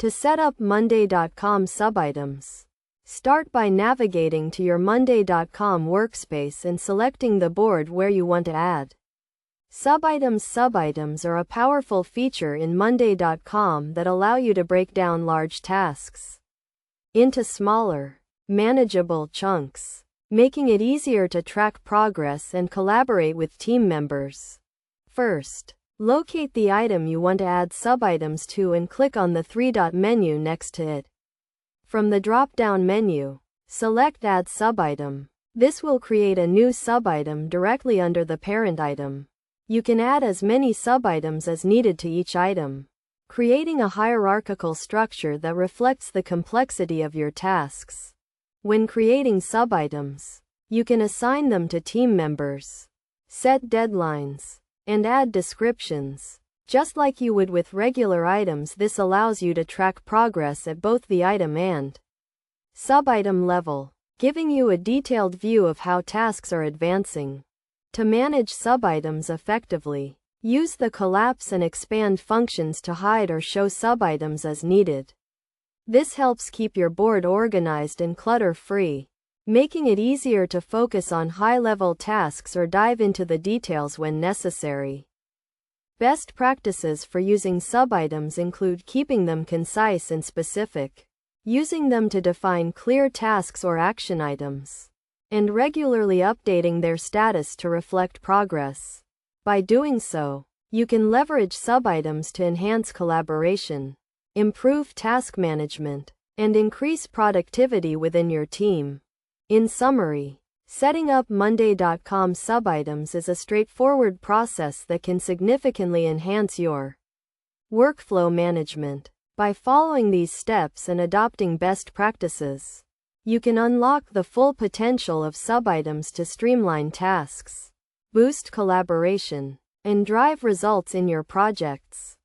To set up Monday.com subitems. Start by navigating to your Monday.com workspace and selecting the board where you want to add subitems. Subitems are a powerful feature in Monday.com that allow you to break down large tasks into smaller, manageable chunks, making it easier to track progress and collaborate with team members. First, locate the item you want to add subitems to and click on the three-dot menu next to it. From the drop-down menu, select Add Subitem. This will create a new subitem directly under the parent item. You can add as many subitems as needed to each item, creating a hierarchical structure that reflects the complexity of your tasks. When creating subitems, you can assign them to team members, set deadlines, and add descriptions. Just like you would with regular items, this allows you to track progress at both the item and subitem level, giving you a detailed view of how tasks are advancing. To manage subitems effectively, use the collapse and expand functions to hide or show subitems as needed. This helps keep your board organized and clutter-free, making it easier to focus on high-level tasks or dive into the details when necessary. Best practices for using subitems include keeping them concise and specific, using them to define clear tasks or action items, and regularly updating their status to reflect progress. By doing so, you can leverage subitems to enhance collaboration, improve task management, and increase productivity within your team. In summary, setting up Monday.com subitems is a straightforward process that can significantly enhance your workflow management. By following these steps and adopting best practices, you can unlock the full potential of subitems to streamline tasks, boost collaboration, and drive results in your projects.